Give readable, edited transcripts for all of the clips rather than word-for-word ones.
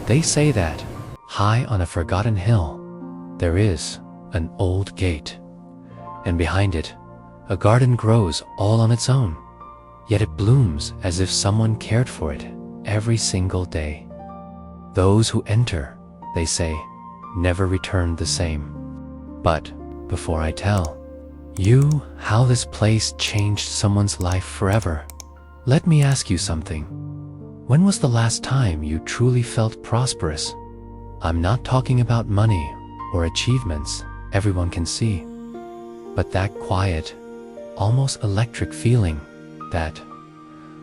They say that, high on a forgotten hill, there is an old gate, and behind it, a garden grows all on its own, yet it blooms as if someone cared for it every single day. Those who enter, they say, never return the same. But before I tell you how this place changed someone's life forever, let me ask you something. When was the last time you truly felt prosperous? I'm not talking about money or achievements everyone can see, but that quiet, almost electric feeling that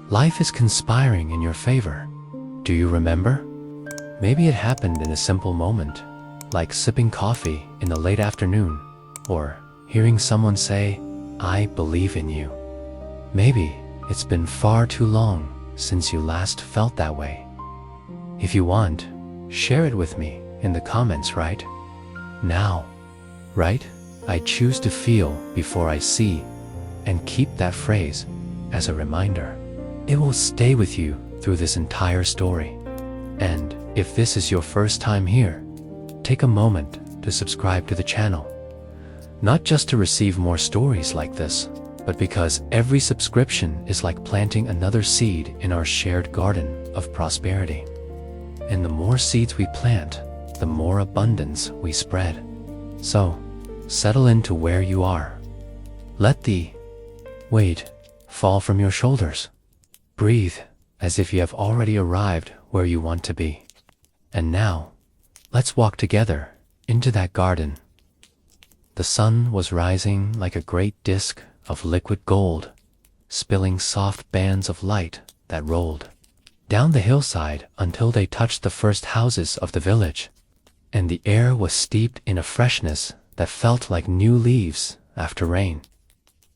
life is conspiring in your favor. Do you remember? Maybe it happened in a simple moment, like sipping coffee in the late afternoon, or hearing someone say, "I believe in you." Maybe it's been far too long since you last felt that way. If you want, share it with me in the comments right now. Right? I choose to feel before I see, and keep that phrase as a reminder. It will stay with you through this entire story. And if this is your first time here, take a moment to subscribe to the channel. Not just to receive more stories like this, but because every subscription is like planting another seed in our shared garden of prosperity. And the more seeds we plant, the more abundance we spread. So, settle into where you are. Let the weight fall from your shoulders. Breathe as if you have already arrived where you want to be. And now, let's walk together into that garden. The sun was rising like a great disk of liquid gold, spilling soft bands of light that rolled down the hillside until they touched the first houses of the village, and the air was steeped in a freshness that felt like new leaves after rain,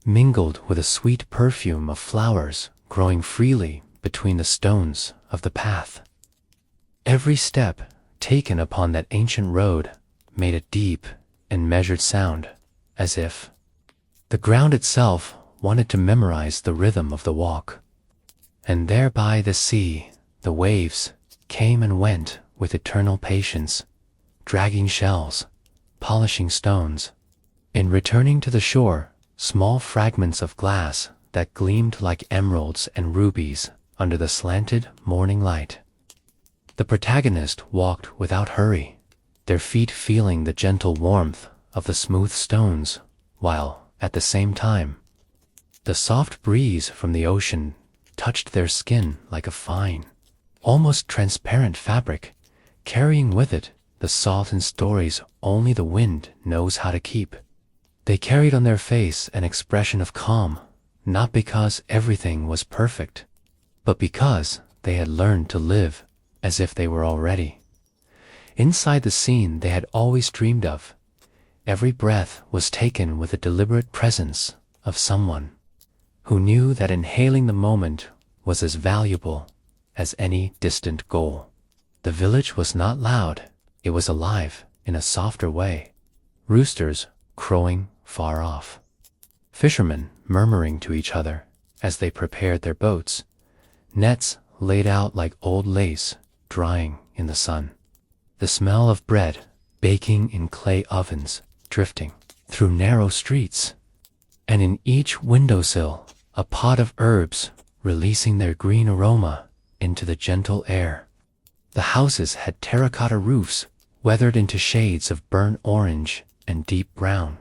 mingled with a sweet perfume of flowers growing freely between the stones of the path. Every step taken upon that ancient road made a deep and measured sound, as if the ground itself wanted to memorize the rhythm of the walk. And there by the sea, the waves came and went with eternal patience, dragging shells, polishing stones, and returning to the shore small fragments of glass that gleamed like emeralds and rubies under the slanted morning light. The protagonist walked without hurry, their feet feeling the gentle warmth of the smooth stones, while, at the same time, the soft breeze from the ocean touched their skin like a fine, almost transparent fabric, carrying with it the salt and stories only the wind knows how to keep. They carried on their face an expression of calm, not because everything was perfect, but because they had learned to live as if they were already inside the scene they had always dreamed of. Every breath was taken with a deliberate presence of someone who knew that inhaling the moment was as valuable as any distant goal. The village was not loud, it was alive in a softer way. Roosters crowing far off, fishermen murmuring to each other as they prepared their boats, nets laid out like old lace drying in the sun. The smell of bread baking in clay ovens drifting through narrow streets, and in each windowsill a pot of herbs releasing their green aroma into the gentle air. The houses had terracotta roofs weathered into shades of burnt orange and deep brown,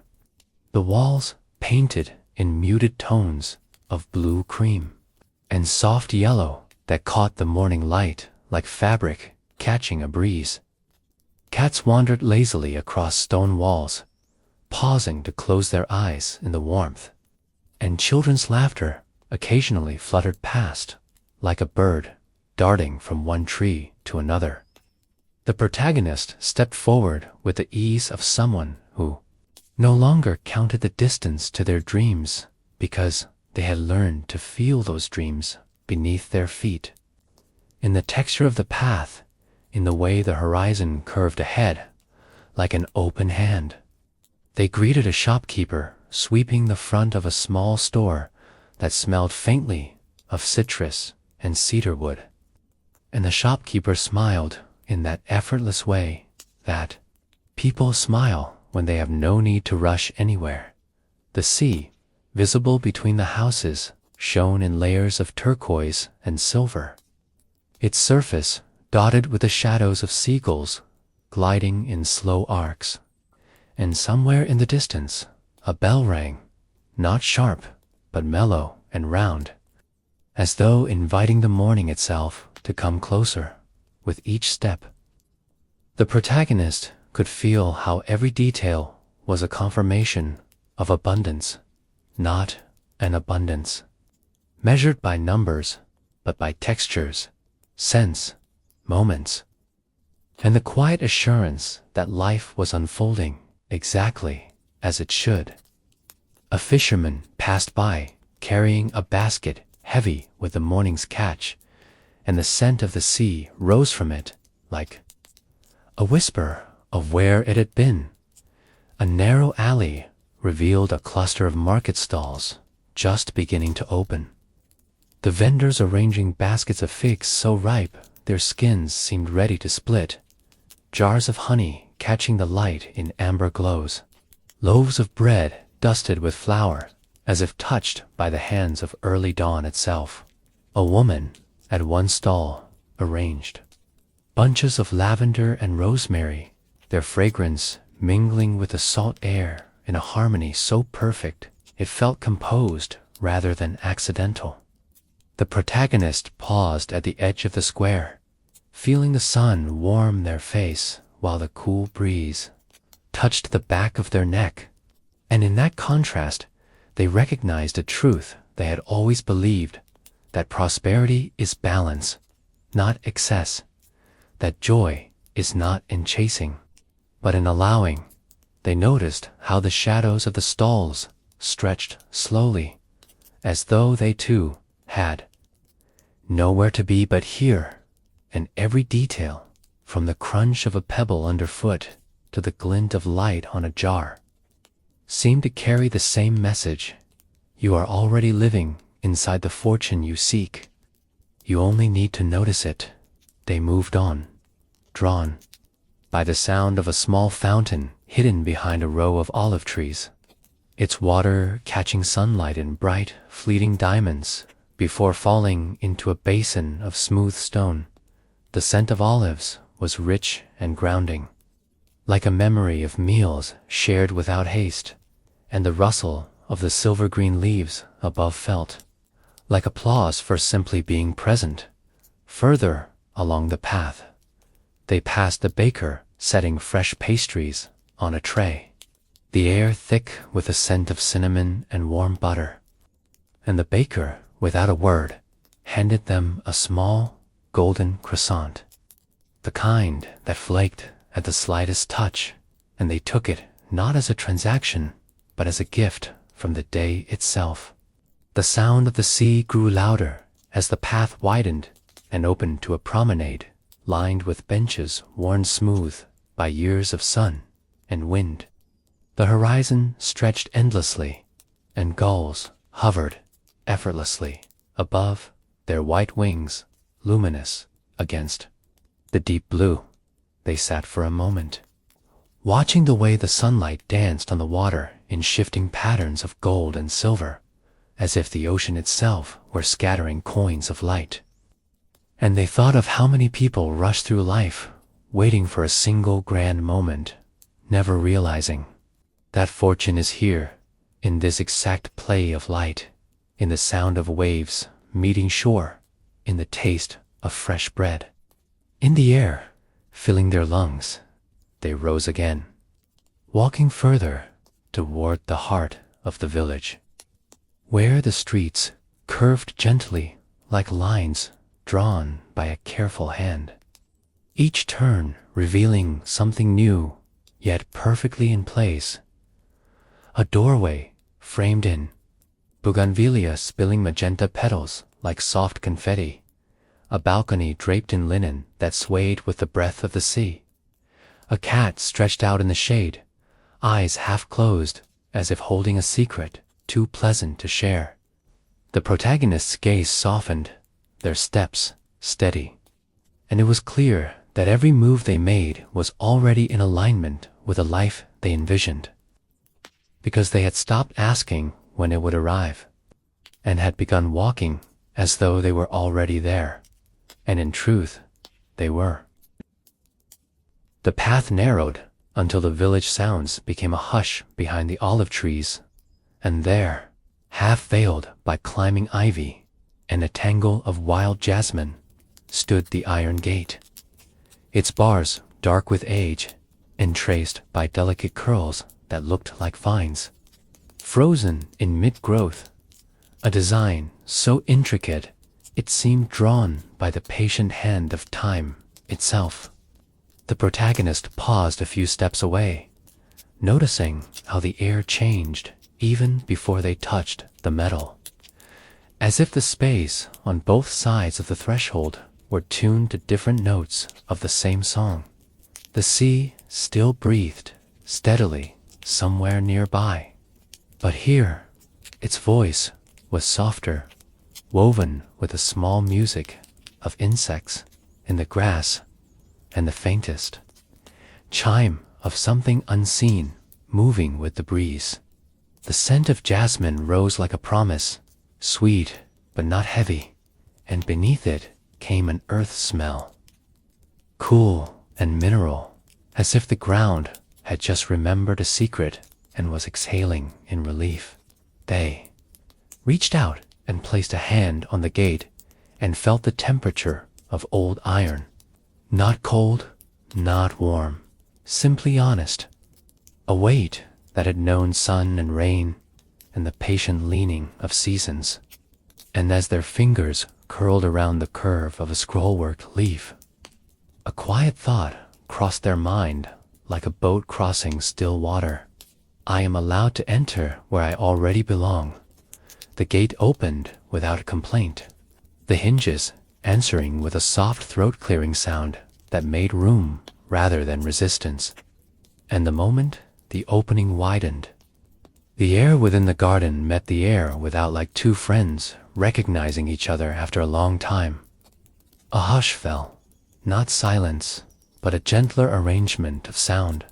the walls painted in muted tones of blue cream and soft yellow that caught the morning light like fabric catching a breeze. Cats wandered lazily across stone walls, pausing to close their eyes in the warmth, and children's laughter occasionally fluttered past, like a bird darting from one tree to another. The protagonist stepped forward with the ease of someone who no longer counted the distance to their dreams because they had learned to feel those dreams beneath their feet, in the texture of the path, in the way the horizon curved ahead, like an open hand. They greeted a shopkeeper sweeping the front of a small store that smelled faintly of citrus and cedarwood. And the shopkeeper smiled in that effortless way that people smile when they have no need to rush anywhere. The sea, visible between the houses, shone in layers of turquoise and silver. Its surface dotted with the shadows of seagulls gliding in slow arcs. And somewhere in the distance, a bell rang, not sharp, but mellow and round, as though inviting the morning itself to come closer with each step. The protagonist could feel how every detail was a confirmation of abundance, not an abundance, measured by numbers, but by textures, scents, moments, and the quiet assurance that life was unfolding exactly as it should. A fisherman passed by, carrying a basket heavy with the morning's catch, and the scent of the sea rose from it like a whisper of where it had been. A narrow alley revealed a cluster of market stalls just beginning to open. The vendors arranging baskets of figs so ripe their skins seemed ready to split, jars of honey catching the light in amber glows, loaves of bread dusted with flour as if touched by the hands of early dawn itself. A woman at one stall arranged bunches of lavender and rosemary, their fragrance mingling with the salt air in a harmony so perfect it felt composed rather than accidental. The protagonist paused at the edge of the square, feeling the sun warm their face while the cool breeze touched the back of their neck, and in that contrast they recognized a truth they had always believed, that prosperity is balance, not excess, that joy is not in chasing, but in allowing. They noticed how the shadows of the stalls stretched slowly, as though they too had nowhere to be but here, and every detail, from the crunch of a pebble underfoot to the glint of light on a jar, seemed to carry the same message. You are already living inside the fortune you seek. You only need to notice it. They moved on, drawn by the sound of a small fountain hidden behind a row of olive trees, its water catching sunlight in bright, fleeting diamonds before falling into a basin of smooth stone. The scent of olives was rich and grounding, like a memory of meals shared without haste, and the rustle of the silver-green leaves above felt like applause for simply being present. Further along the path, they passed the baker setting fresh pastries on a tray, the air thick with the scent of cinnamon and warm butter. And the baker, without a word, handed them a small, golden croissant, the kind that flaked at the slightest touch, and they took it not as a transaction, but as a gift from the day itself. The sound of the sea grew louder as the path widened and opened to a promenade lined with benches worn smooth by years of sun and wind. The horizon stretched endlessly, and gulls hovered effortlessly above, their white wings luminous against the deep blue. They sat for a moment, watching the way the sunlight danced on the water in shifting patterns of gold and silver, as if the ocean itself were scattering coins of light. And they thought of how many people rush through life, waiting for a single grand moment, never realizing that fortune is here, in this exact play of light, in the sound of waves meeting shore, in the taste of fresh bread. In the air, filling their lungs, they rose again, walking further toward the heart of the village, where the streets curved gently like lines drawn by a careful hand, each turn revealing something new, yet perfectly in place. A doorway framed in bougainvillea spilling magenta petals like soft confetti, a balcony draped in linen that swayed with the breath of the sea, a cat stretched out in the shade, eyes half closed as if holding a secret too pleasant to share. The protagonist's gaze softened, their steps steady, and it was clear that every move they made was already in alignment with a life they envisioned, because they had stopped asking when it would arrive, and had begun walking as though they were already there, and in truth, they were. The path narrowed until the village sounds became a hush behind the olive trees, and there, half veiled by climbing ivy and a tangle of wild jasmine, stood the iron gate, its bars dark with age, entraced by delicate curls that looked like vines, frozen in mid-growth, a design so intricate it seemed drawn by the patient hand of time itself. The protagonist paused a few steps away, noticing how the air changed even before they touched the metal, as if the space on both sides of the threshold were tuned to different notes of the same song. The sea still breathed steadily somewhere nearby, but here its voice was softer, woven with a small music of insects in the grass and the faintest chime of something unseen moving with the breeze. The scent of jasmine rose like a promise, sweet but not heavy, and beneath it came an earth smell, cool and mineral, as if the ground had just remembered a secret and was exhaling in relief. They reached out and placed a hand on the gate and felt the temperature of old iron. Not cold, not warm, simply honest. A weight that had known sun and rain and the patient leaning of seasons. And as their fingers curled around the curve of a scrollwork leaf, a quiet thought crossed their mind like a boat crossing still water. I am allowed to enter where I already belong. The gate opened without a complaint, the hinges answering with a soft throat-clearing sound that made room rather than resistance. And the moment the opening widened, the air within the garden met the air without, like two friends recognizing each other after a long time. A hush fell, not silence, but a gentler arrangement of sound,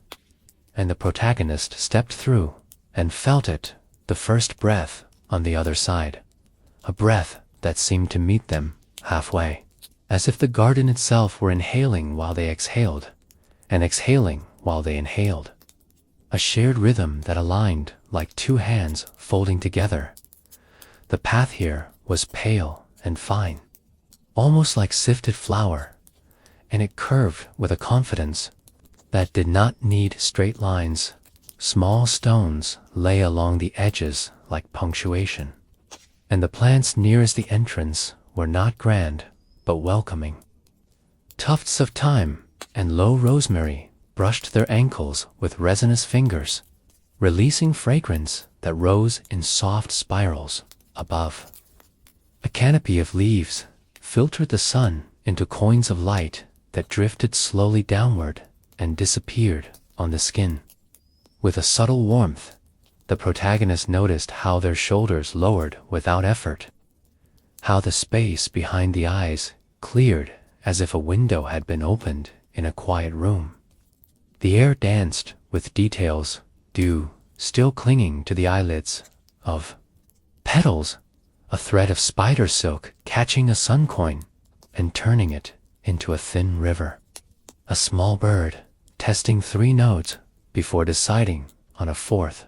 and the protagonist stepped through and felt it, the first breath on the other side, a breath that seemed to meet them halfway, as if the garden itself were inhaling while they exhaled, and exhaling while they inhaled. A shared rhythm that aligned like two hands folding together. The path here was pale and fine, almost like sifted flour, and it curved with a confidence that did not need straight lines. Small stones lay along the edges like punctuation, and the plants nearest the entrance were not grand but welcoming. Tufts of thyme and low rosemary brushed their ankles with resinous fingers, releasing fragrance that rose in soft spirals above. A canopy of leaves filtered the sun into coins of light that drifted slowly downward and disappeared on the skin. With a subtle warmth, the protagonist noticed how their shoulders lowered without effort, how the space behind the eyes cleared as if a window had been opened in a quiet room. The air danced with details, dew still clinging to the eyelids, of petals, a thread of spider silk catching a sun coin and turning it into a thin river, a small bird testing 3 notes before deciding on a 4th,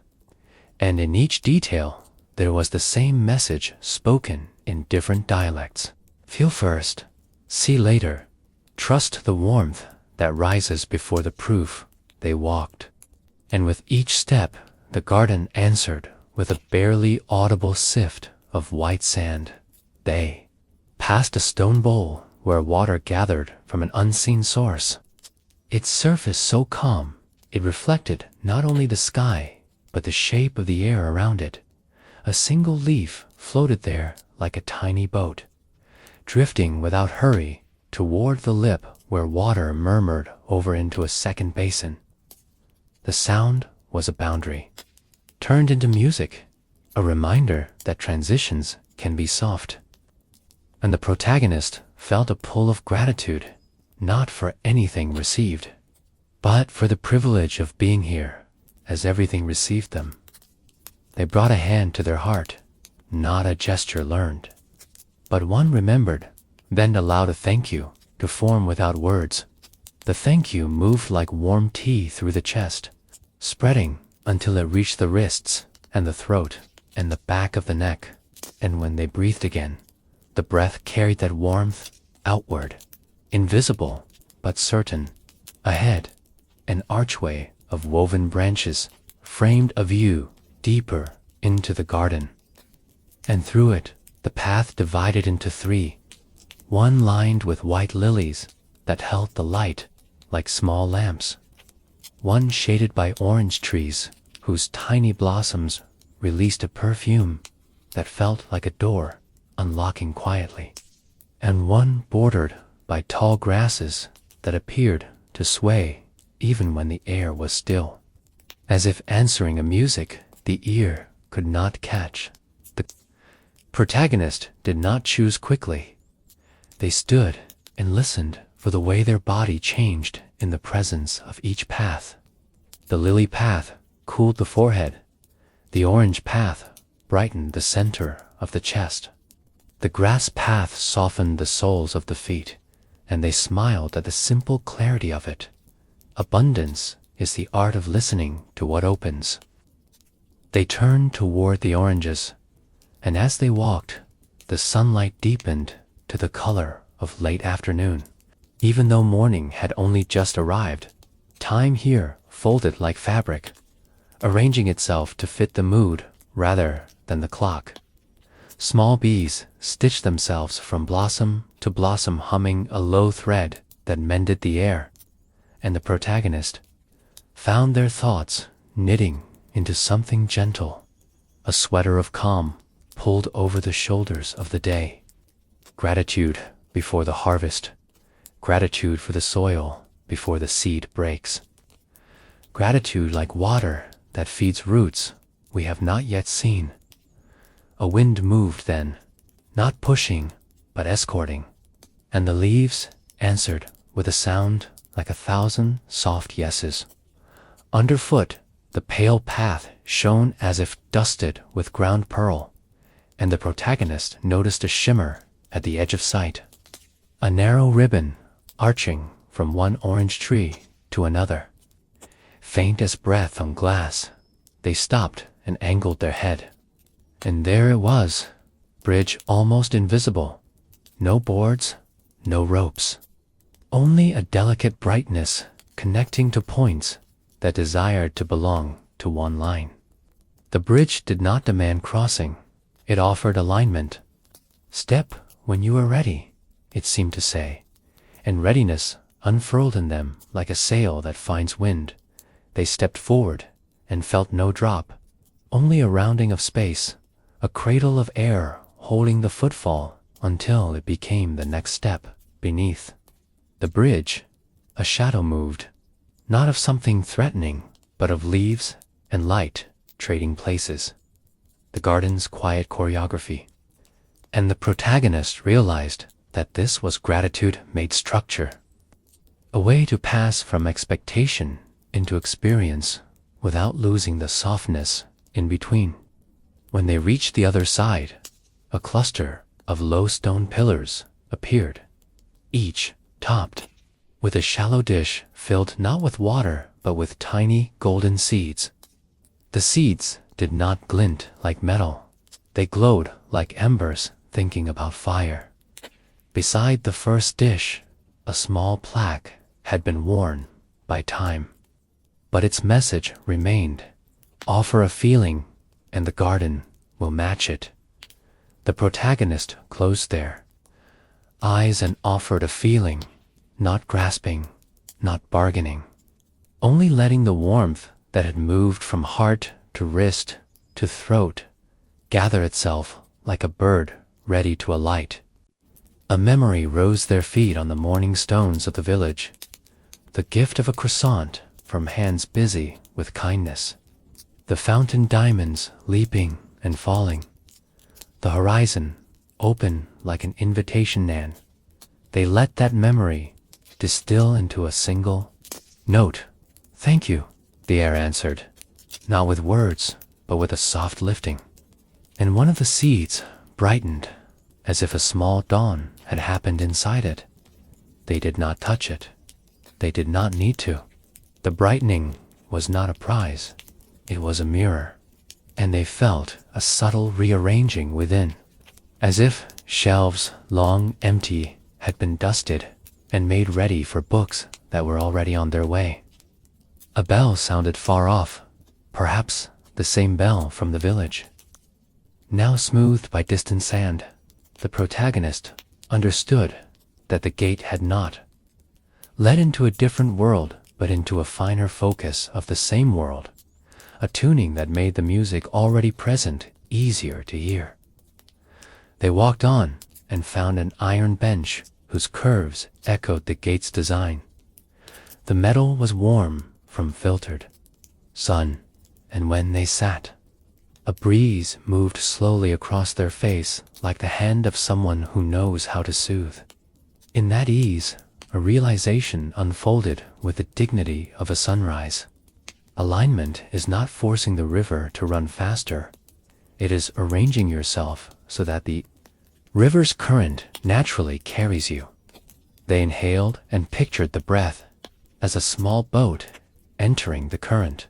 and in each detail there was the same message spoken in different dialects. Feel first, see later, trust the warmth that rises before the proof. They walked, and with each step the garden answered with a barely audible sift of white sand. They passed a stone bowl where water gathered from an unseen source, its surface so calm it reflected not only the sky but the shape of the air around it. A single leaf floated there like a tiny boat, drifting without hurry toward the lip where water murmured over into a second basin. The sound was a boundary, turned into music, a reminder that transitions can be soft. And the protagonist felt a pull of gratitude, not for anything received, but for the privilege of being here, as everything received them. They brought a hand to their heart, not a gesture learned, but one remembered, then allowed a thank you to form without words. The thank you moved like warm tea through the chest, spreading until it reached the wrists and the throat and the back of the neck, and when they breathed again, the breath carried that warmth outward, invisible but certain. Ahead, an archway of woven branches framed a view deeper into the garden, and through it the path divided into three, one lined with white lilies that held the light like small lamps, one shaded by orange trees whose tiny blossoms released a perfume that felt like a door unlocking quietly, and one bordered by tall grasses that appeared to sway even when the air was still, as if answering a music the ear could not catch. The protagonist did not choose quickly. They stood and listened for the way their body changed in the presence of each path. The lily path cooled the forehead. The orange path brightened the center of the chest. The grass path softened the soles of the feet, and they smiled at the simple clarity of it. Abundance is the art of listening to what opens. They turned toward the oranges, and as they walked, the sunlight deepened to the color of late afternoon. Even though morning had only just arrived, time here folded like fabric, arranging itself to fit the mood rather than the clock. Small bees stitched themselves from blossom to blossom, humming a low thread that mended the air, and the protagonist found their thoughts knitting into something gentle, a sweater of calm pulled over the shoulders of the day. Gratitude before the harvest, gratitude for the soil before the seed breaks. Gratitude like water that feeds roots we have not yet seen. A wind moved then, not pushing, but escorting, and the leaves answered with a sound like 1,000 soft yeses. Underfoot, the pale path shone as if dusted with ground pearl, and the protagonist noticed a shimmer at the edge of sight. A narrow ribbon arching from one orange tree to another. Faint as breath on glass, they stopped and angled their head. And there it was, bridge almost invisible. No boards, no ropes. Only a delicate brightness connecting to points that desired to belong to one line. The bridge did not demand crossing. It offered alignment. Step when you are ready, it seemed to say, and readiness unfurled in them like a sail that finds wind. They stepped forward and felt no drop, only a rounding of space, a cradle of air holding the footfall until it became the next step beneath. The bridge, a shadow moved, not of something threatening, but of leaves and light trading places. The garden's quiet choreography. And the protagonist realized that this was gratitude made structure. A way to pass from expectation into experience without losing the softness in between. When they reached the other side, a cluster of low stone pillars appeared, each topped with a shallow dish filled not with water but with tiny golden seeds. The seeds did not glint like metal. They glowed like embers thinking about fire. Beside the first dish, a small plaque had been worn by time, but its message remained: offer a feeling and the garden will match it. The protagonist closed their eyes and offered a feeling, not grasping, not bargaining, only letting the warmth that had moved from heart to wrist to throat gather itself like a bird ready to alight. A memory rose their feet on the morning stones of the village, the gift of a croissant from hands busy with kindness, the fountain diamonds leaping and falling, the horizon open like an invitation. They let that memory distill into a single note. "Thank you," the air answered, not with words, but with a soft lifting. And one of the seeds brightened, as if a small dawn had happened inside it. They did not touch it. They did not need to. The brightening was not a prize. It was a mirror. And they felt a subtle rearranging within, as if shelves long empty had been dusted and made ready for books that were already on their way. A bell sounded far off, perhaps the same bell from the village. Now smoothed by distant sand, the protagonist understood that the gate had not led into a different world, but into a finer focus of the same world, a tuning that made the music already present easier to hear. They walked on and found an iron bench whose curves echoed the gate's design. The metal was warm from filtered sun, and when they sat, a breeze moved slowly across their face like the hand of someone who knows how to soothe. In that ease, a realization unfolded with the dignity of a sunrise. Alignment is not forcing the river to run faster. It is arranging yourself so that the river's current naturally carries you. They inhaled and pictured the breath as a small boat entering the current.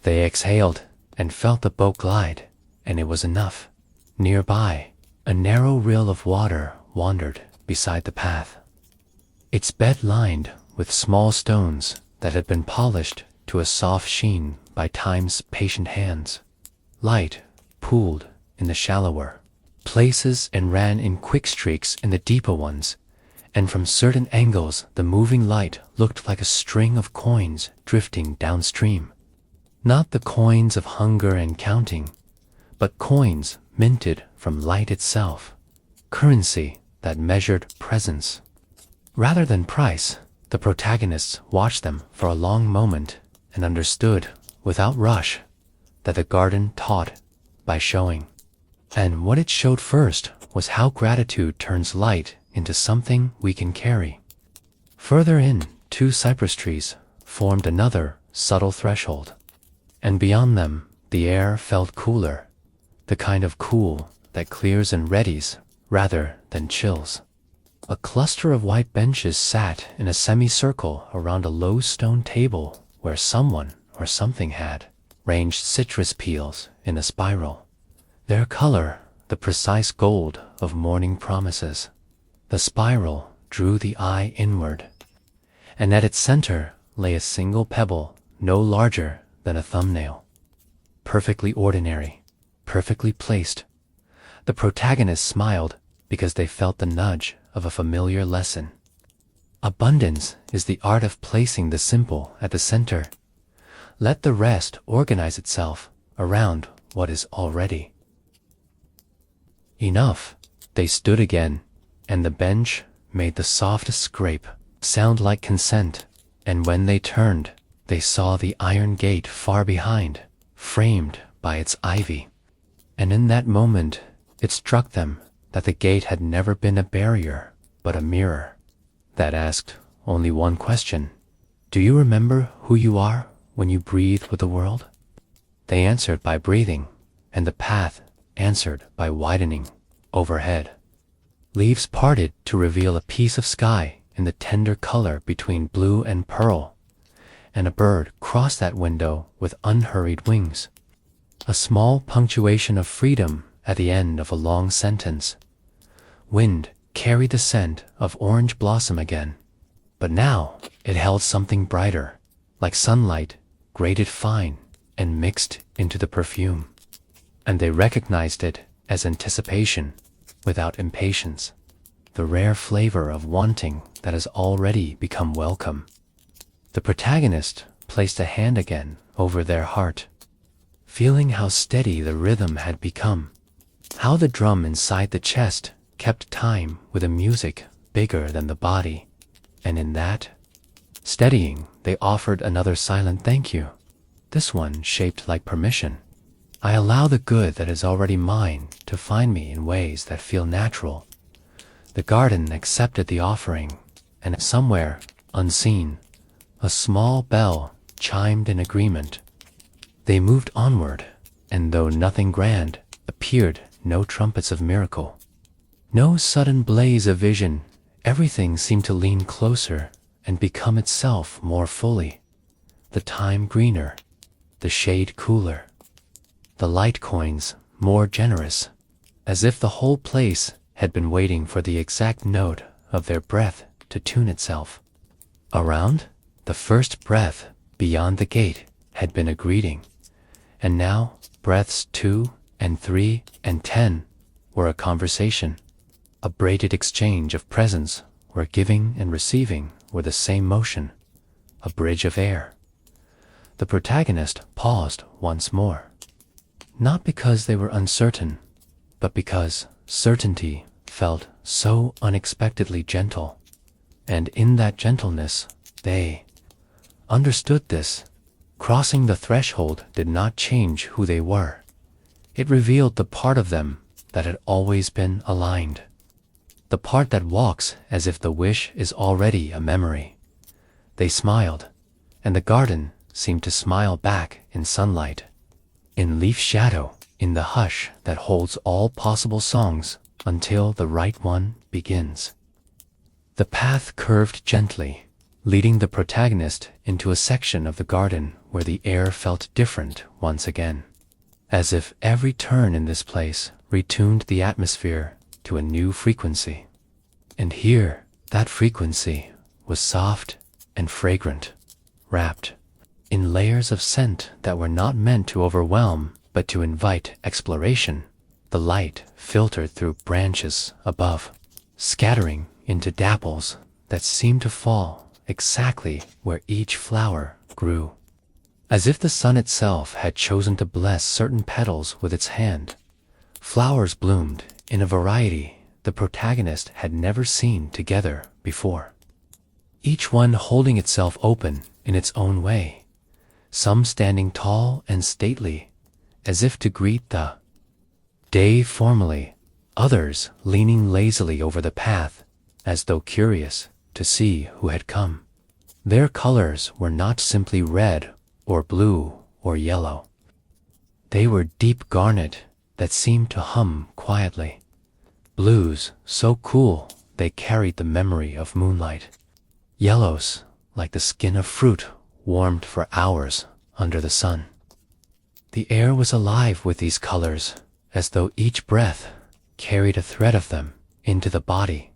They exhaled and felt the boat glide, and it was enough. Nearby, a narrow rill of water wandered beside the path, its bed lined with small stones that had been polished to a soft sheen by time's patient hands. Light pooled in the shallower places and ran in quick streaks in the deeper ones, and from certain angles the moving light looked like a string of coins drifting downstream. Not the coins of hunger and counting, but coins minted from light itself, currency that measured presence rather than price. The protagonists watched them for a long moment and understood, without rush, that the garden taught by showing. And what it showed first was how gratitude turns light into something we can carry. Further in, 2 cypress trees formed another subtle threshold, and beyond them the air felt cooler, the kind of cool that clears and readies rather than chills. A cluster of white benches sat in a semicircle around a low stone table where someone or something had ranged citrus peels in a spiral, their color the precise gold of morning promises. The spiral drew the eye inward, and at its center lay a single pebble no larger than a thumbnail. Perfectly ordinary, perfectly placed. The protagonists smiled because they felt the nudge of a familiar lesson. Abundance is the art of placing the simple at the center. Let the rest organize itself around what is already enough. They stood again, and the bench made the softest scrape sound like consent, and when they turned, they saw the iron gate far behind, framed by its ivy. And in that moment, it struck them that the gate had never been a barrier, but a mirror that asked only one question: do you remember who you are when you breathe with the world? They answered by breathing, and the path answered by widening overhead. Leaves parted to reveal a piece of sky in the tender color between blue and pearl, and a bird crossed that window with unhurried wings. A small punctuation of freedom at the end of a long sentence. Wind carried the scent of orange blossom again, but now it held something brighter, like sunlight, grated fine and mixed into the perfume. And they recognized it as anticipation without impatience, the rare flavor of wanting that has already become welcome. The protagonist placed a hand again over their heart, feeling how steady the rhythm had become, how the drum inside the chest kept time with a music bigger than the body. And in that steadying, they offered another silent thank you, this one shaped like permission. I allow the good that is already mine to find me in ways that feel natural. The garden accepted the offering, and somewhere, unseen, a small bell chimed in agreement. They moved onward, and though nothing grand appeared, no trumpets of miracle, no sudden blaze of vision, everything seemed to lean closer and become itself more fully. The time greener, the shade cooler, the light coins more generous, as if the whole place had been waiting for the exact note of their breath to tune itself. Around, the first breath beyond the gate had been a greeting, and now breaths 2 and 3 and 10 were a conversation, a braided exchange of presence where giving and receiving were the same motion, a bridge of air. The protagonist paused once more, not because they were uncertain, but because certainty felt so unexpectedly gentle, and in that gentleness they understood this. Crossing the threshold did not change who they were. It revealed the part of them that had always been aligned, the part that walks as if the wish is already a memory. They smiled, and the garden seemed to smile back in sunlight, in leaf shadow, in the hush that holds all possible songs until the right one begins. The path curved gently, leading the protagonist into a section of the garden where the air felt different once again, as if every turn in this place retuned the atmosphere to a new frequency. And here, that frequency was soft and fragrant, wrapped in layers of scent that were not meant to overwhelm but to invite exploration. The light filtered through branches above, scattering into dapples that seemed to fall exactly where each flower grew, as if the sun itself had chosen to bless certain petals with its hand. Flowers bloomed in a variety the protagonist had never seen together before, each one holding itself open in its own way, some standing tall and stately, as if to greet the day formally, others leaning lazily over the path, as though curious to see who had come. Their colors were not simply red or blue or yellow. They were deep garnet that seemed to hum quietly, blues so cool they carried the memory of moonlight, yellows like the skin of fruit warmed for hours under the sun. The air was alive with these colors, as though each breath carried a thread of them into the body.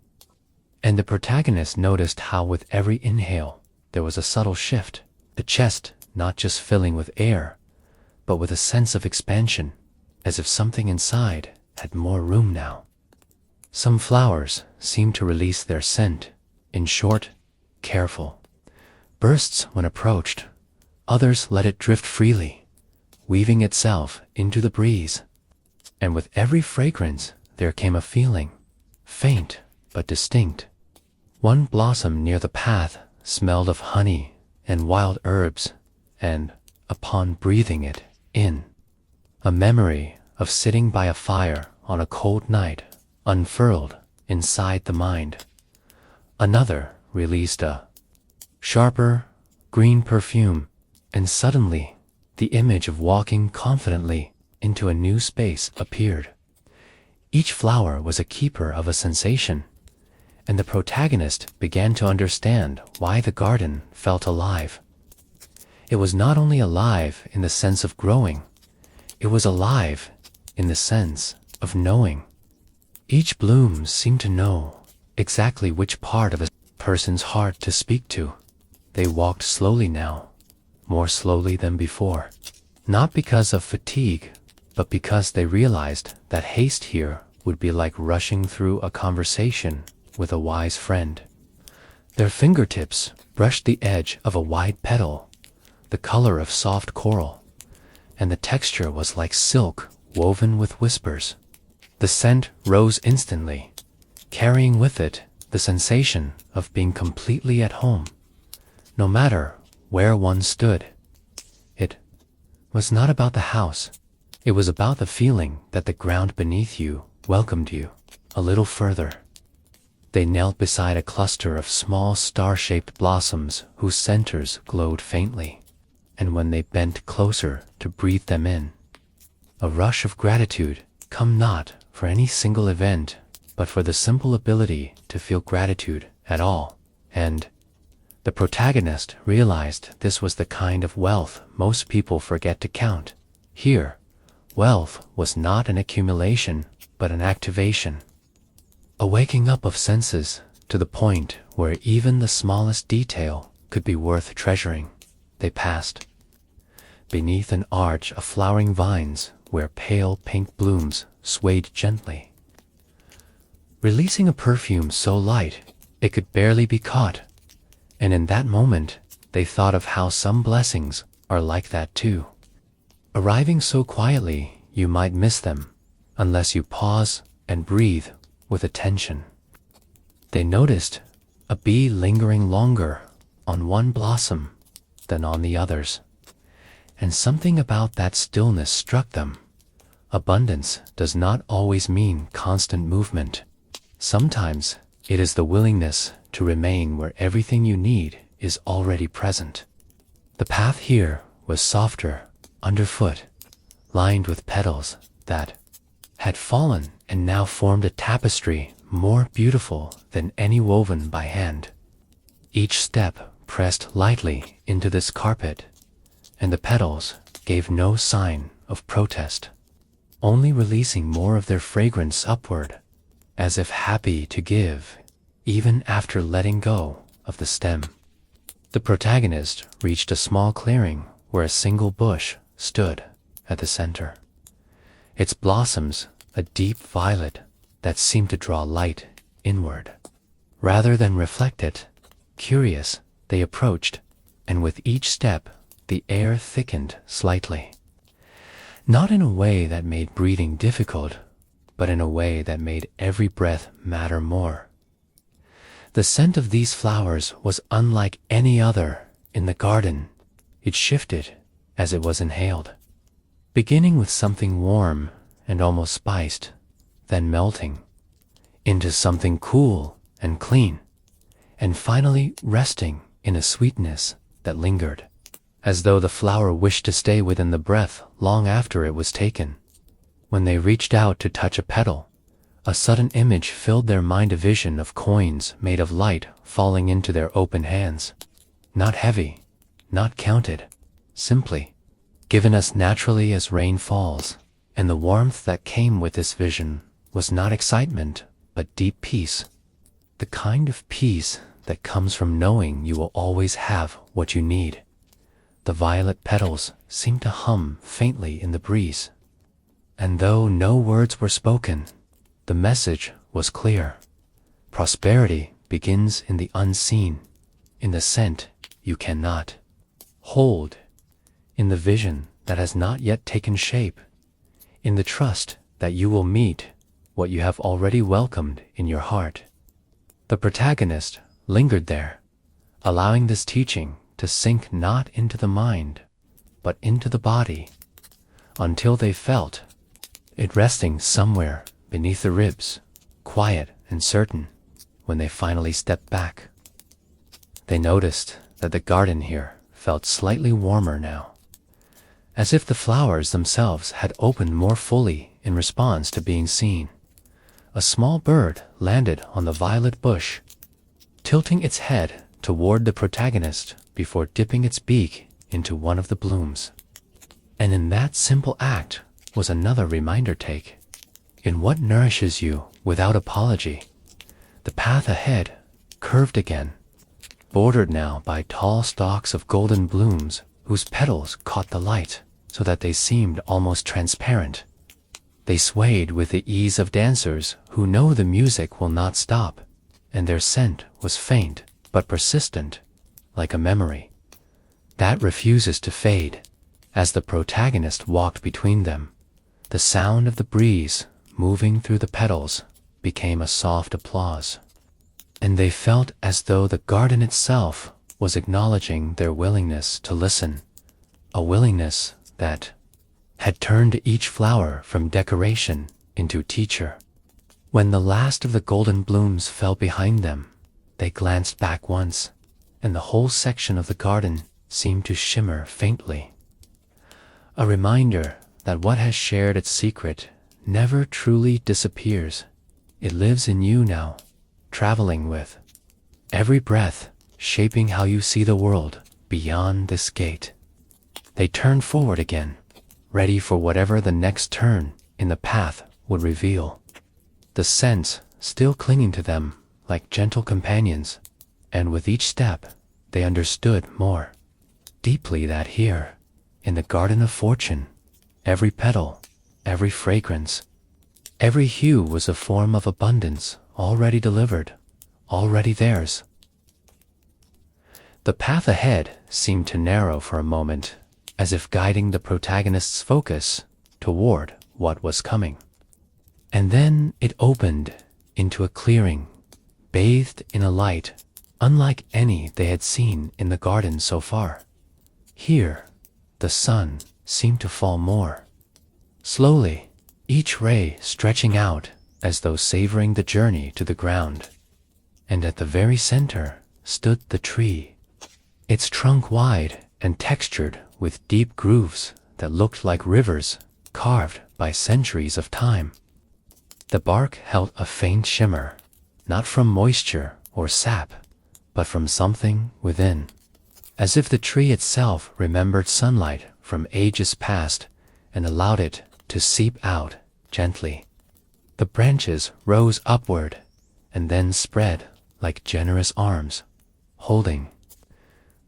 And the protagonist noticed how with every inhale there was a subtle shift, the chest not just filling with air, but with a sense of expansion, as if something inside had more room now. Some flowers seemed to release their scent in short, careful bursts when approached. Others let it drift freely, weaving itself into the breeze. And with every fragrance there came a feeling, faint but distinct. One blossom near the path smelled of honey and wild herbs, and, upon breathing it in, a memory of sitting by a fire on a cold night unfurled inside the mind. Another released a sharper, green perfume, and suddenly the image of walking confidently into a new space appeared. Each flower was a keeper of a sensation, and the protagonist began to understand why the garden felt alive. It was not only alive in the sense of growing, it was alive in the sense of knowing. Each bloom seemed to know exactly which part of a person's heart to speak to. They walked slowly now, more slowly than before, not because of fatigue, but because they realized that haste here would be like rushing through a conversation with a wise friend. Their fingertips brushed the edge of a wide petal, the color of soft coral, and the texture was like silk woven with whispers. The scent rose instantly, carrying with it the sensation of being completely at home, no matter where one stood. It was not about the house. It was about the feeling that the ground beneath you welcomed you a little further. They knelt beside a cluster of small star-shaped blossoms whose centers glowed faintly, and when they bent closer to breathe them in, a rush of gratitude come not for any single event, but for the simple ability to feel gratitude at all. And the protagonist realized this was the kind of wealth most people forget to count. Here, wealth was not an accumulation, but an activation. A waking up of senses to the point where even the smallest detail could be worth treasuring. They passed beneath an arch of flowering vines where pale pink blooms swayed gently, releasing a perfume so light it could barely be caught. And in that moment, they thought of how some blessings are like that too. Arriving so quietly, you might miss them, unless you pause and breathe with attention. They noticed a bee lingering longer on one blossom than on the others, and something about that stillness struck them. Abundance does not always mean constant movement. Sometimes it is the willingness to remain where everything you need is already present. The path here was softer underfoot, lined with petals that had fallen and now formed a tapestry more beautiful than any woven by hand. Each step pressed lightly into this carpet, and the petals gave no sign of protest, only releasing more of their fragrance upward, as if happy to give, even after letting go of the stem. The protagonist reached a small clearing where a single bush stood at the center, its blossoms a deep violet that seemed to draw light inward, rather than reflect it. Curious, they approached, and with each step, the air thickened slightly. Not in a way that made breathing difficult, but in a way that made every breath matter more. The scent of these flowers was unlike any other in the garden. It shifted as it was inhaled, beginning with something warm and almost spiced, then melting into something cool and clean, and finally resting in a sweetness that lingered, as though the flower wished to stay within the breath long after it was taken. When they reached out to touch a petal, a sudden image filled their mind, a vision of coins made of light falling into their open hands. Not heavy, not counted, simply given us naturally as rain falls. And the warmth that came with this vision was not excitement, but deep peace. The kind of peace that comes from knowing you will always have what you need. The violet petals seemed to hum faintly in the breeze, and though no words were spoken, the message was clear. Prosperity begins in the unseen, in the scent you cannot hold, in the vision that has not yet taken shape, in the trust that you will meet what you have already welcomed in your heart. The protagonist lingered there, allowing this teaching to sink not into the mind, but into the body, until they felt it resting somewhere beneath the ribs, quiet and certain. When they finally stepped back, they noticed that the garden here felt slightly warmer now, as if the flowers themselves had opened more fully in response to being seen. A small bird landed on the violet bush, tilting its head toward the protagonist before dipping its beak into one of the blooms. And in that simple act was another reminder: take in what nourishes you without apology. The path ahead curved again, bordered now by tall stalks of golden blooms whose petals caught the light so that they seemed almost transparent. They swayed with the ease of dancers who know the music will not stop, and their scent was faint but persistent, like a memory that refuses to fade. As the protagonist walked between them, the sound of the breeze moving through the petals became a soft applause, and they felt as though the garden itself was acknowledging their willingness to listen, a willingness that had turned each flower from decoration into teacher. When the last of the golden blooms fell behind them, they glanced back once, and the whole section of the garden seemed to shimmer faintly. A reminder that what has shared its secret never truly disappears. It lives in you now, traveling with every breath, shaping how you see the world beyond this gate. They turned forward again, ready for whatever the next turn in the path would reveal. The scents still clinging to them like gentle companions, and with each step they understood more deeply that here, in the Garden of Fortune, every petal, every fragrance, every hue was a form of abundance already delivered, already theirs. The path ahead seemed to narrow for a moment, as if guiding the protagonist's focus toward what was coming. And then it opened into a clearing, bathed in a light unlike any they had seen in the garden so far. Here, the sun seemed to fall more slowly, each ray stretching out as though savoring the journey to the ground. And at the very center stood the tree, its trunk wide and textured with deep grooves that looked like rivers carved by centuries of time. The bark held a faint shimmer, not from moisture or sap, but from something within, as if the tree itself remembered sunlight from ages past and allowed it to seep out gently. The branches rose upward and then spread like generous arms, holding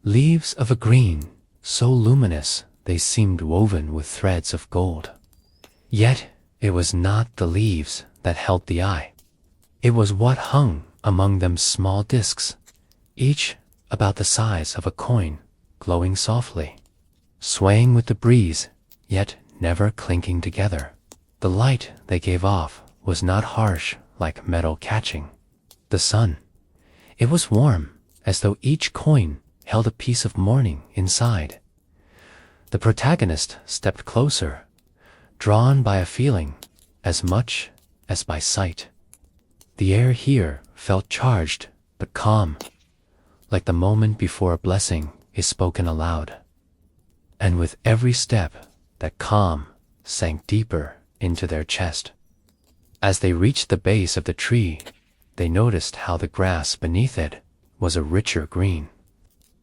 leaves of a green so luminous they seemed woven with threads of gold. Yet it was not the leaves that held the eye. It was what hung among them, small discs, each about the size of a coin, glowing softly, swaying with the breeze, yet never clinking together. The light they gave off was not harsh like metal catching the sun. It was warm, as though each coin held a piece of morning inside. The protagonist stepped closer, drawn by a feeling as much as by sight. The air here felt charged but calm, like the moment before a blessing is spoken aloud. And with every step, that calm sank deeper into their chest. As they reached the base of the tree, they noticed how the grass beneath it was a richer green,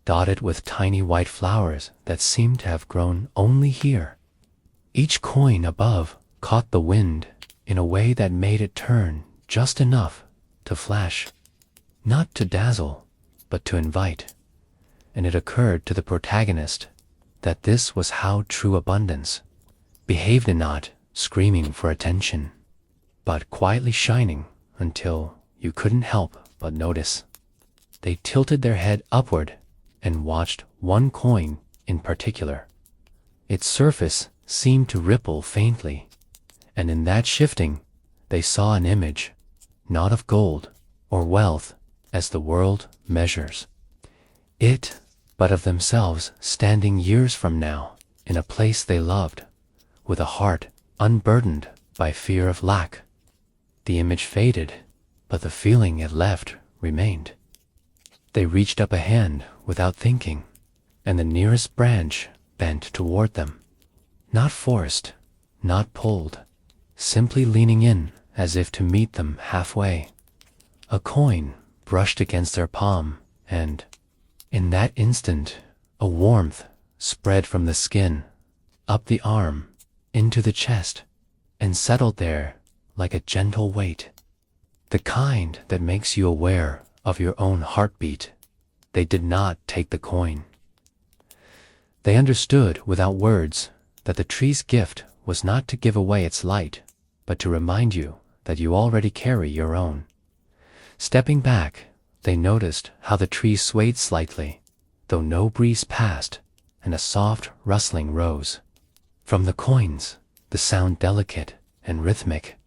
dotted with tiny white flowers that seemed to have grown only here. Each coin above caught the wind in a way that made it turn just enough to flash, not to dazzle, but to invite. And it occurred to the protagonist that this was how true abundance behaved, not screaming for attention, but quietly shining until you couldn't help but notice. They tilted their head upward and watched one coin in particular. Its surface seemed to ripple faintly, and in that shifting they saw an image, not of gold or wealth as the world measures it, but of themselves standing years from now in a place they loved, with a heart unburdened by fear of lack. The image faded, but the feeling it left remained. They reached up a hand without thinking, and the nearest branch bent toward them, not forced, not pulled, simply leaning in as if to meet them halfway. A coin brushed against their palm, and in that instant a warmth spread from the skin, up the arm, into the chest, and settled there like a gentle weight, the kind that makes you aware of your own heartbeat. They did not take the coin. They understood without words that the tree's gift was not to give away its light, but to remind you that you already carry your own. Stepping back, they noticed how the tree swayed slightly, though no breeze passed, and a soft rustling rose. From the coins, the sound delicate and rhythmic,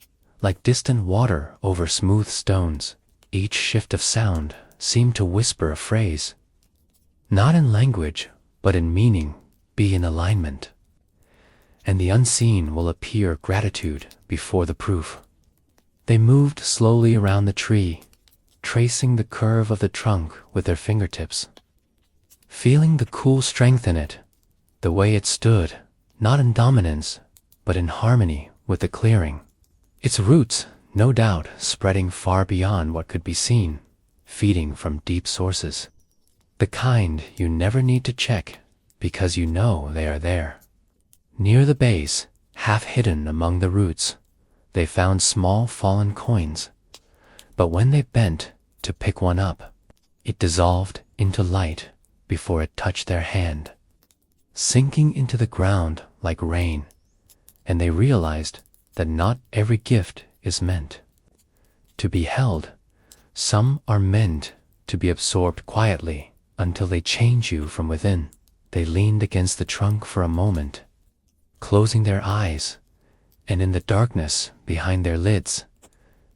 like distant water over smooth stones. Each shift of sound seemed to whisper a phrase, not in language, but in meaning, be in alignment. And the unseen will appear gratitude before the proof. They moved slowly around the tree, tracing the curve of the trunk with their fingertips, feeling the cool strength in it, the way it stood, not in dominance, but in harmony with the clearing. Its roots, no doubt, spreading far beyond what could be seen, feeding from deep sources. The kind you never need to check because you know they are there. Near the base, half hidden among the roots, they found small fallen coins, but when they bent to pick one up, it dissolved into light before it touched their hand, sinking into the ground like rain, and they realized that not every gift is meant to be held. Some are meant to be absorbed quietly until they change you from within. They leaned against the trunk for a moment, closing their eyes, and in the darkness behind their lids,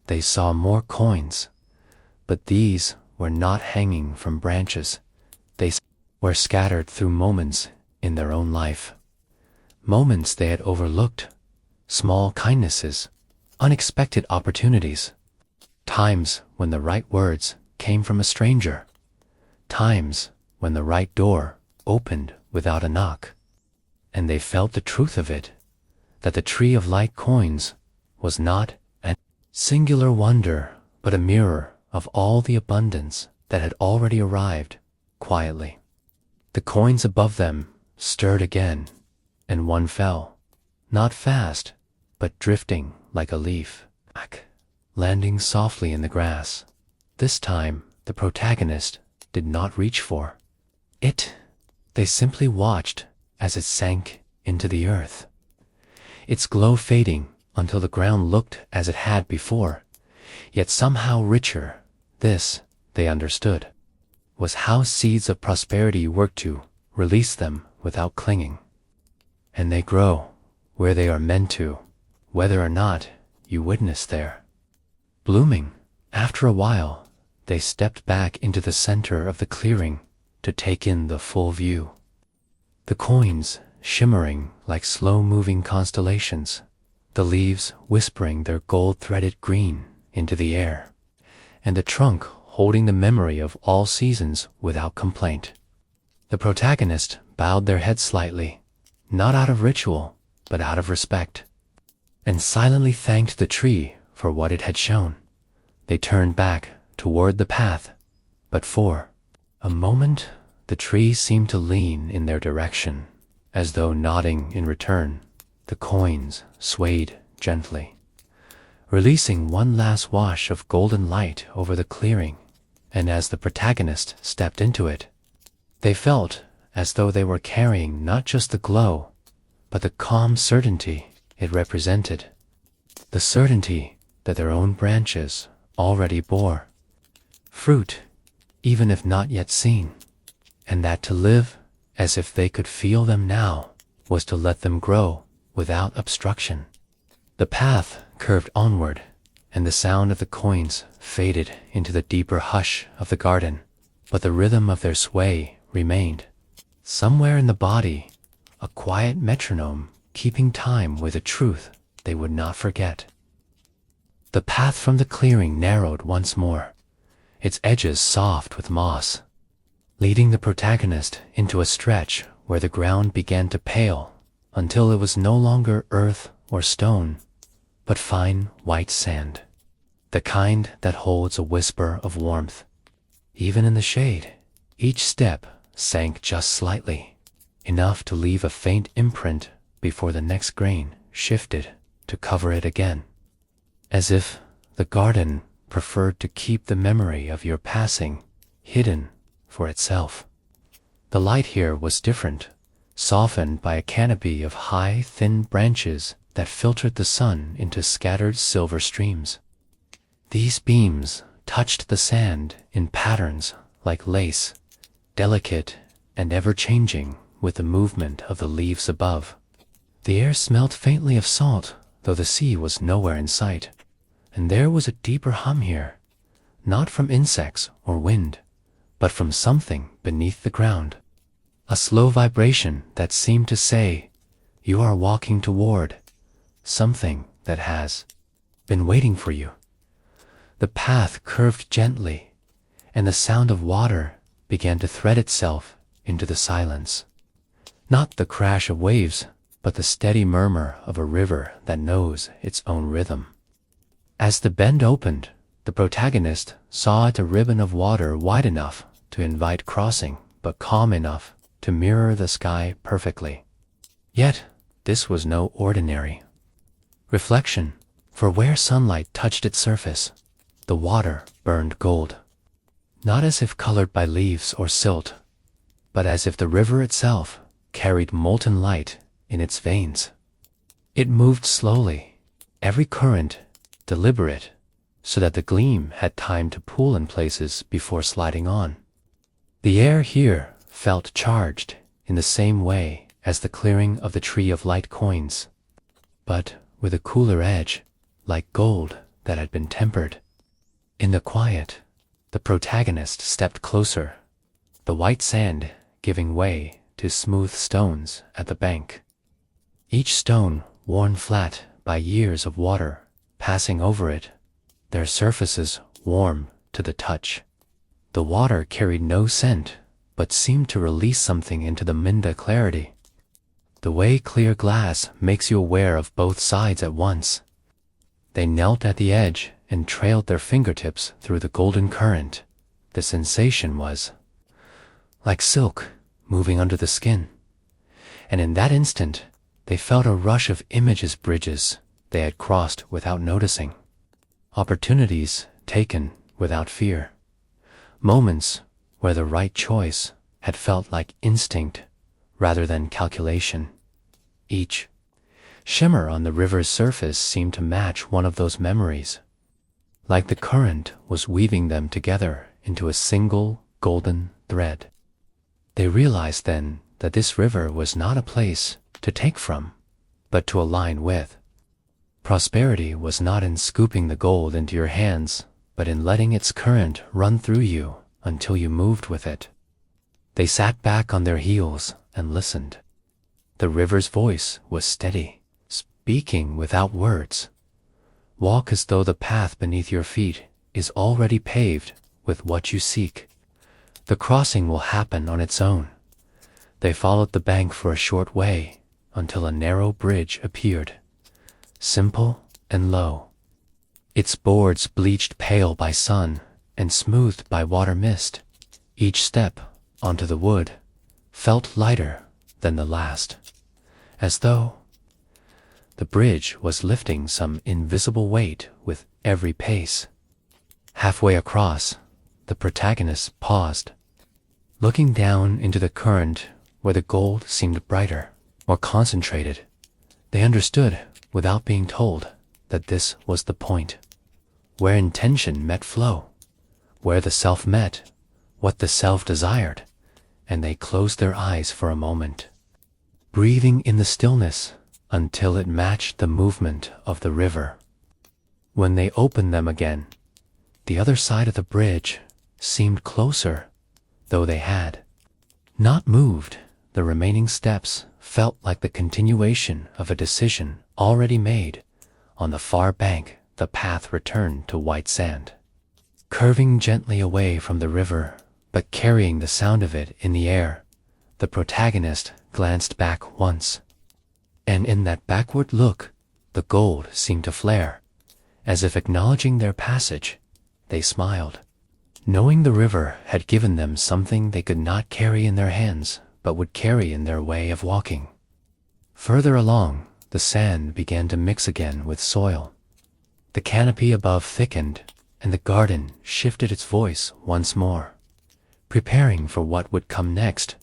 they saw more coins, but these were not hanging from branches. They were scattered through moments in their own life, moments they had overlooked, small kindnesses, unexpected opportunities, times when the right words came from a stranger, times when the right door opened without a knock. And they felt the truth of it, that the tree of light coins was not a singular wonder, but a mirror of all the abundance that had already arrived quietly. The coins above them stirred again, and one fell, not fast, but drifting like a leaf, landing softly in the grass. This time, the protagonist did not reach for it. They simply watched as it sank into the earth, its glow fading until the ground looked as it had before, yet somehow richer. This, they understood, was how seeds of prosperity work, to release them without clinging. And they grow where they are meant to, whether or not you witness their blooming. After a while, they stepped back into the center of the clearing to take in the full view. The coins shimmering like slow-moving constellations, the leaves whispering their gold-threaded green into the air, and the trunk holding the memory of all seasons without complaint. The protagonist bowed their heads slightly, not out of ritual, but out of respect, and silently thanked the tree for what it had shown. They turned back toward the path, but for a moment the tree seemed to lean in their direction, as though nodding in return. The coins swayed gently, releasing one last wash of golden light over the clearing, and as the protagonist stepped into it, they felt as though they were carrying not just the glow, but the calm certainty it represented, the certainty that their own branches already bore fruit, even if not yet seen, and that to live as if they could feel them now was to let them grow without obstruction. The path curved onward, and the sound of the coins faded into the deeper hush of the garden, but the rhythm of their sway remained. Somewhere in the body, a quiet metronome keeping time with a truth they would not forget. The path from the clearing narrowed once more, its edges soft with moss, leading the protagonist into a stretch where the ground began to pale until it was no longer earth or stone, but fine white sand, the kind that holds a whisper of warmth, even in the shade. Each step sank just slightly, enough to leave a faint imprint before the next grain shifted to cover it again, as if the garden preferred to keep the memory of your passing hidden for itself. The light here was different, softened by a canopy of high, thin branches that filtered the sun into scattered silver streams. These beams touched the sand in patterns like lace, delicate and ever-changing with the movement of the leaves above. The air smelt faintly of salt, though the sea was nowhere in sight, and there was a deeper hum here, not from insects or wind, but from something beneath the ground, a slow vibration that seemed to say, "You are walking toward something that has been waiting for you." The path curved gently, and the sound of water began to thread itself into the silence. Not the crash of waves, but the steady murmur of a river that knows its own rhythm. As the bend opened, the protagonist saw it a ribbon of water wide enough to invite crossing, but calm enough to mirror the sky perfectly. Yet, this was no ordinary reflection, for where sunlight touched its surface, the water burned gold. Not as if colored by leaves or silt, but as if the river itself carried molten light in its veins. It moved slowly, every current deliberate, so that the gleam had time to pool in places before sliding on. The air here felt charged in the same way as the clearing of the tree of light coins, but with a cooler edge, like gold that had been tempered. In the quiet, the protagonist stepped closer, the white sand giving way to smooth stones at the bank. Each stone worn flat by years of water passing over it, their surfaces warm to the touch. The water carried no scent, but seemed to release something into the Minda clarity. The way clear glass makes you aware of both sides at once. They knelt at the edge and trailed their fingertips through the golden current. The sensation was like silk moving under the skin. And in that instant, they felt a rush of bridges they had crossed without noticing. Opportunities taken without fear. Moments where the right choice had felt like instinct rather than calculation. Each shimmer on the river's surface seemed to match one of those memories, like the current was weaving them together into a single golden thread. They realized then that this river was not a place to take from, but to align with. Prosperity was not in scooping the gold into your hands, but in letting its current run through you until you moved with it. They sat back on their heels and listened. The river's voice was steady, speaking without words. Walk as though the path beneath your feet is already paved with what you seek. The crossing will happen on its own. They followed the bank for a short way until a narrow bridge appeared, simple and low, its boards bleached pale by sun and smoothed by water mist. Each step onto the wood felt lighter than the last, as though the bridge was lifting some invisible weight with every pace. Halfway across, the protagonist paused, looking down into the current where the gold seemed brighter, more concentrated. They understood, without being told, that this was the point, where intention met flow, where the self met what the self desired, and they closed their eyes for a moment, breathing in the stillness until it matched the movement of the river. When they opened them again, the other side of the bridge seemed closer, though they had not moved. The remaining steps felt like the continuation of a decision already made. On the far bank, the path returned to white sand, curving gently away from the river, but carrying the sound of it in the air. The protagonist glanced back once, and in that backward look, the gold seemed to flare. As if acknowledging their passage, they smiled, knowing the river had given them something they could not carry in their hands, but would carry in their way of walking. Further along, the sand began to mix again with soil. The canopy above thickened, and the garden shifted its voice once more, preparing for what would come next.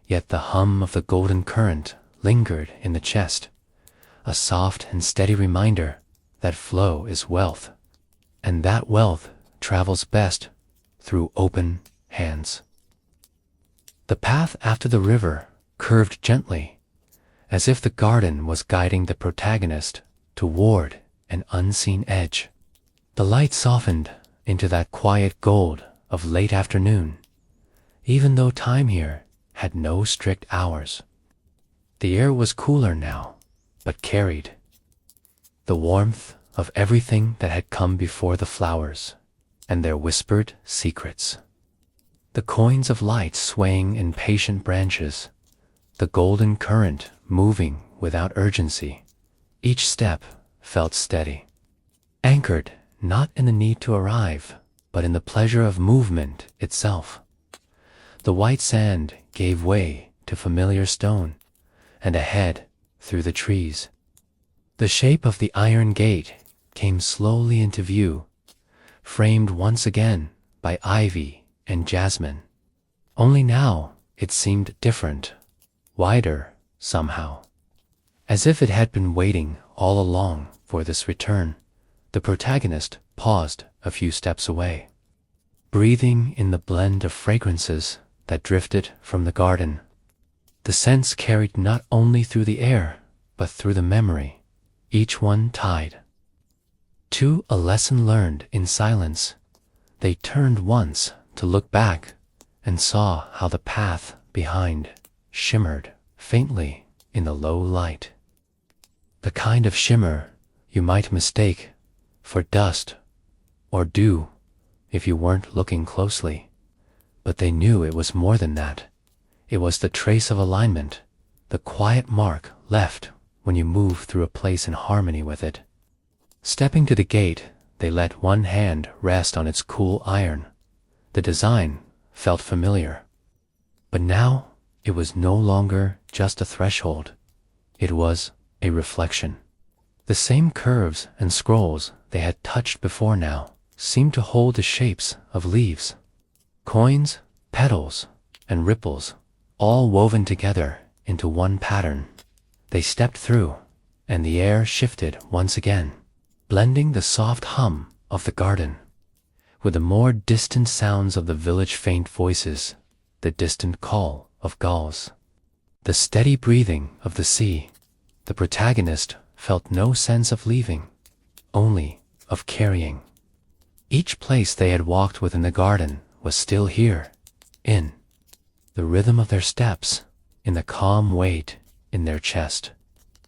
Yet the hum of the golden current lingered in the chest, a soft and steady reminder that flow is wealth, and that wealth travels best through open hands. The path after the river curved gently, as if the garden was guiding the protagonist toward an unseen edge. The light softened into that quiet gold of late afternoon, even though time here had no strict hours. The air was cooler now, but carried the warmth of everything that had come before the flowers, and their whispered secrets. The coins of light swaying in patient branches, the golden current moving without urgency. Each step felt steady, anchored not in the need to arrive, but in the pleasure of movement itself. The white sand gave way to familiar stone, and ahead, through the trees, the shape of the iron gate came slowly into view, framed once again by ivy and jasmine. Only now it seemed different, wider somehow, as if it had been waiting all along for this return. The protagonist paused a few steps away, breathing in the blend of fragrances that drifted from the garden. The scents carried not only through the air, but through the memory, each one tied to a lesson learned in silence. They turned once to look back and saw how the path behind shimmered faintly in the low light. The kind of shimmer you might mistake for dust or dew if you weren't looking closely. But they knew it was more than that. It was the trace of alignment, the quiet mark left when you move through a place in harmony with it. Stepping to the gate, they let one hand rest on its cool iron. The design felt familiar. But now it was no longer just a threshold. It was a reflection. The same curves and scrolls they had touched before now seemed to hold the shapes of leaves, coins, petals, and ripples, all woven together into one pattern. They stepped through, and the air shifted once again, blending the soft hum of the garden with the more distant sounds of the village, faint voices, the distant call of gulls, the steady breathing of the sea. The protagonist felt no sense of leaving, only of carrying. Each place they had walked within the garden was still here, in the rhythm of their steps, in the calm weight in their chest,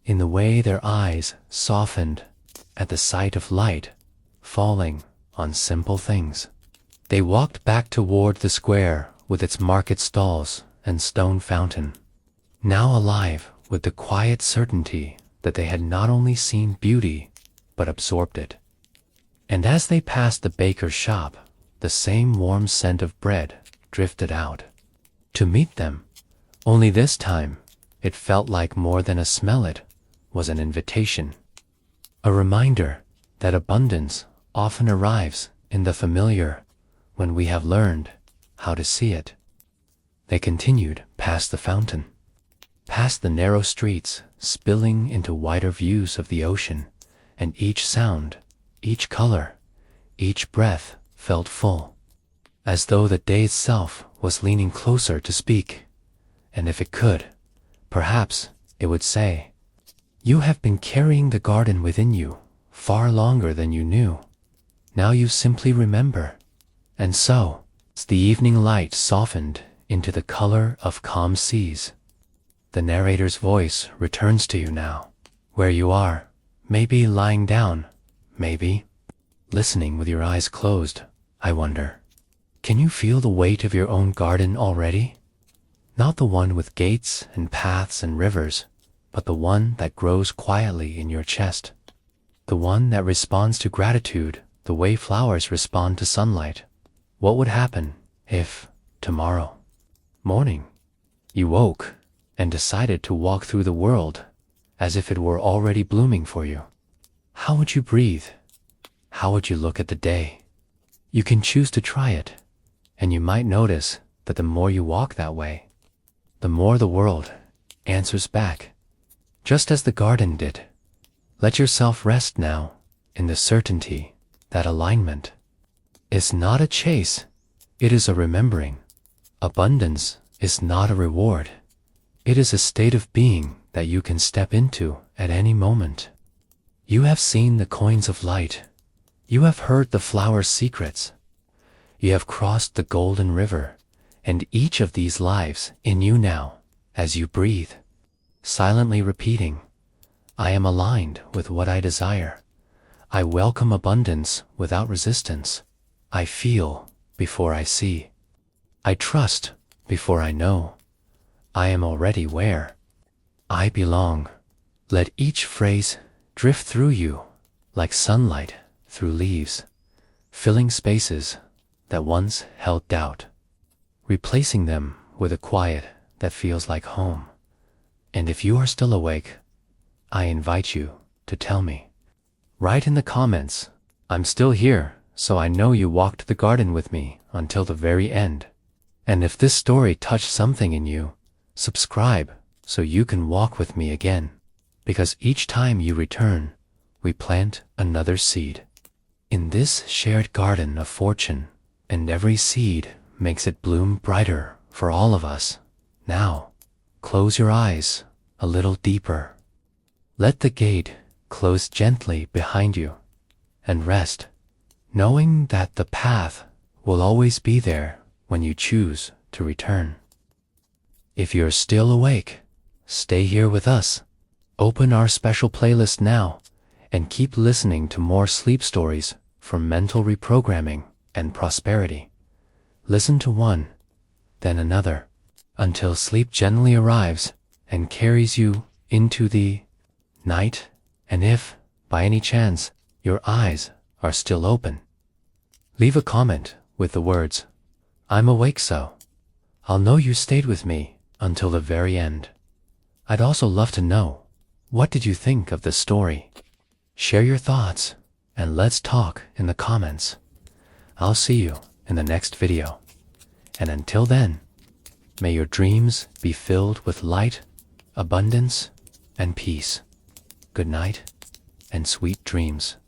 in the way their eyes softened at the sight of light falling on simple things. They walked back toward the square with its market stalls and stone fountain, now alive with the quiet certainty that they had not only seen beauty, but absorbed it. And as they passed the baker's shop, the same warm scent of bread drifted out to meet them. Only this time, it felt like more than a smell. It was an invitation, a reminder that abundance often arrives in the familiar when we have learned how to see it. They continued past the fountain, past the narrow streets, spilling into wider views of the ocean, and each sound, each color, each breath felt full, as though the day itself was leaning closer to speak. And if it could, perhaps it would say, "You have been carrying the garden within you far longer than you knew. Now you simply remember." And so, the evening light softened into the color of calm seas. The narrator's voice returns to you now, where you are, maybe lying down, maybe listening with your eyes closed. I wonder, can you feel the weight of your own garden already? Not the one with gates and paths and rivers, but the one that grows quietly in your chest. The one that responds to gratitude the way flowers respond to sunlight. What would happen if, tomorrow morning, you woke and decided to walk through the world as if it were already blooming for you? How would you breathe? How would you look at the day? You can choose to try it, and you might notice that the more you walk that way, the more the world answers back, just as the garden did. Let yourself rest now in the certainty that alignment is not a chase, it is a remembering. Abundance is not a reward. It is a state of being that you can step into at any moment. You have seen the coins of light. You have heard the flower's secrets. You have crossed the golden river, and each of these lives in you now, as you breathe, silently repeating, "I am aligned with what I desire. I welcome abundance without resistance. I feel before I see. I trust before I know. I am already where I belong. Let each phrase drift through you like sunlight through leaves, filling spaces that once held doubt, replacing them with a quiet that feels like home. And if you are still awake, I invite you to tell me. Write in the comments, I'm still here, so I know you walked the garden with me until the very end. And if this story touched something in you, subscribe so you can walk with me again. Because each time you return, we plant another seed in this shared garden of fortune, and every seed makes it bloom brighter for all of us. Now, close your eyes a little deeper. Let the gate close gently behind you and rest, knowing that the path will always be there when you choose to return. If you're still awake, stay here with us. Open our special playlist now and keep listening to more sleep stories for mental reprogramming and prosperity. Listen to one, then another, until sleep gently arrives and carries you into the night. And if, by any chance, your eyes are still open, leave a comment with the words, I'm awake, so I'll know you stayed with me until the very end. I'd also love to know, what did you think of this story? Share your thoughts and let's talk in the comments. I'll see you in the next video. And until then, may your dreams be filled with light, abundance, and peace. Good night and sweet dreams.